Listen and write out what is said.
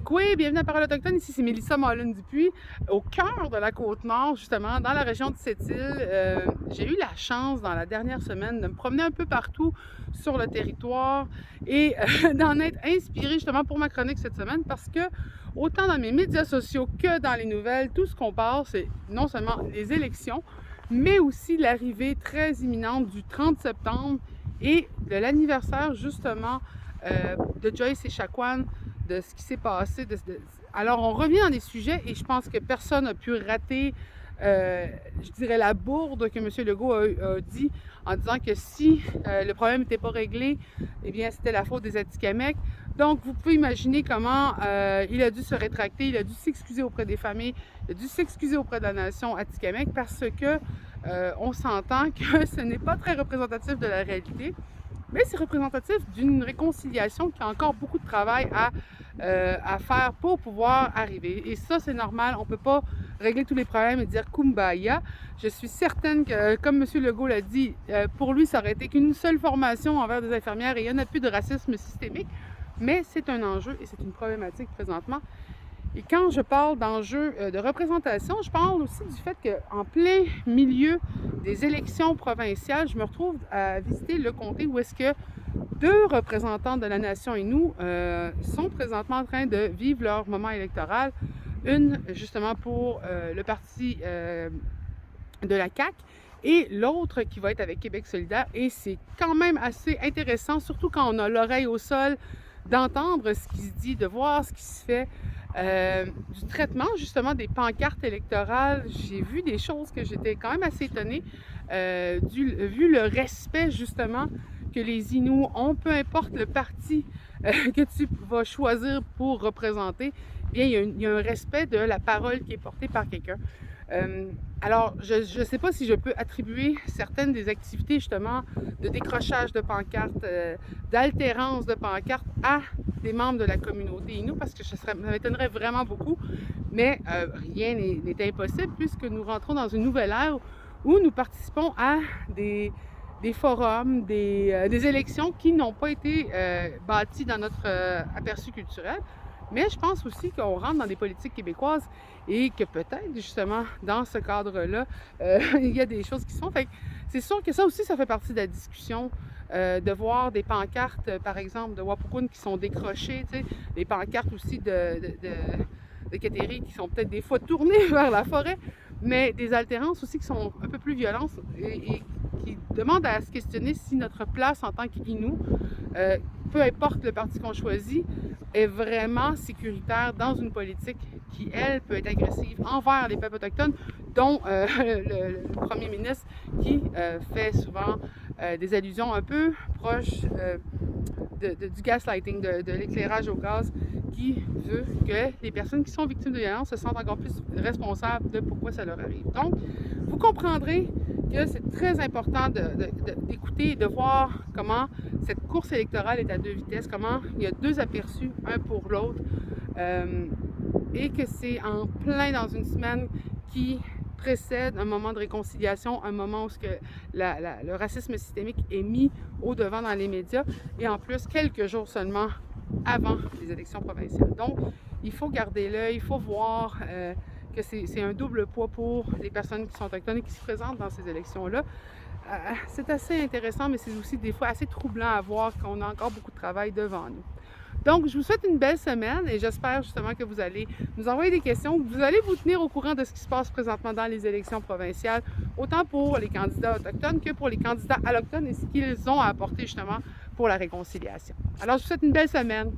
Oui, bienvenue à Parole autochtone. Ici, c'est Mélissa Mollin-Dupuis, au cœur de la Côte-Nord, justement, dans la région de Sept-Îles. J'ai eu la chance, dans la dernière semaine, de me promener un peu partout sur le territoire et d'en être inspirée, justement, pour ma chronique cette semaine, parce que, autant dans mes médias sociaux que dans les nouvelles, tout ce qu'on parle, c'est non seulement les élections, mais aussi l'arrivée très imminente du 30 septembre et de l'anniversaire, justement, de Joyce Echaquan, de ce qui s'est passé. Alors, on revient dans des sujets et je pense que personne n'a pu rater, je dirais, la bourde que M. Legault a dit en disant que si le problème n'était pas réglé, eh bien, c'était la faute des Atikamekw. Donc, vous pouvez imaginer comment il a dû se rétracter, il a dû s'excuser auprès des familles, il a dû s'excuser auprès de la nation Atikamekw parce que on s'entend que ce n'est pas très représentatif de la réalité. Mais c'est représentatif d'une réconciliation qui a encore beaucoup de travail à faire pour pouvoir arriver. Et ça, c'est normal. On ne peut pas régler tous les problèmes et dire Kumbaya. Je suis certaine que, comme M. Legault l'a dit, pour lui, ça aurait été qu'une seule formation envers des infirmières et il n'y en a plus de racisme systémique. Mais c'est un enjeu et c'est une problématique présentement. Et quand je parle d'enjeux de représentation, je parle aussi du fait qu'en plein milieu des élections provinciales, je me retrouve à visiter le comté où est-ce que deux représentants de la nation Innu sont présentement en train de vivre leur moment électoral. Une, justement, pour le parti de la CAQ et l'autre qui va être avec Québec solidaire. Et c'est quand même assez intéressant, surtout quand on a l'oreille au sol, d'entendre ce qui se dit, de voir ce qui se fait. Du traitement justement des pancartes électorales, j'ai vu des choses que j'étais quand même assez étonnée, vu le respect justement que les Inuits ont, peu importe le parti que tu vas choisir pour représenter, bien il y a un respect de la parole qui est portée par quelqu'un. Alors, je ne sais pas si je peux attribuer certaines des activités justement de décrochage de pancartes, d'altérance de pancartes à des membres de la communauté Innu, parce que ça m'étonnerait vraiment beaucoup, mais rien n'est impossible puisque nous rentrons dans une nouvelle ère où nous participons à des forums, des élections qui n'ont pas été bâties dans notre aperçu culturel. Mais je pense aussi qu'on rentre dans des politiques québécoises et que peut-être, justement, dans ce cadre-là, il y a des choses qui sont. Fait que c'est sûr que ça aussi, ça fait partie de la discussion, de voir des pancartes, par exemple, de Wapukun qui sont décrochées, tu sais, des pancartes aussi de Kateri qui sont peut-être des fois tournées vers la forêt, mais des altérances aussi qui sont un peu plus violentes et qui demandent à se questionner si notre place en tant qu'Innu, peu importe le parti qu'on choisit, est vraiment sécuritaire dans une politique qui, elle, peut être agressive envers les peuples autochtones, dont le premier ministre qui fait souvent des allusions un peu proches du gaslighting, de l'éclairage au gaz, qui veut que les personnes qui sont victimes de violence se sentent encore plus responsables de pourquoi ça leur arrive. Donc, vous comprendrez que c'est très important d'écouter et de voir comment cette course électorale est à deux vitesses, comment il y a deux aperçus, un pour l'autre, et que c'est en plein dans une semaine qui précède un moment de réconciliation, un moment où le racisme systémique est mis au devant dans les médias, et en plus quelques jours seulement avant les élections provinciales. Donc, il faut garder l'œil, il faut voir que c'est un double poids pour les personnes qui sont autochtones et qui se présentent dans ces élections-là. C'est assez intéressant, mais c'est aussi des fois assez troublant à voir qu'on a encore beaucoup de travail devant nous. Donc, je vous souhaite une belle semaine et j'espère justement que vous allez nous envoyer des questions, que vous allez vous tenir au courant de ce qui se passe présentement dans les élections provinciales, autant pour les candidats autochtones que pour les candidats allochtones et ce qu'ils ont à apporter justement pour la réconciliation. Alors, je vous souhaite une belle semaine.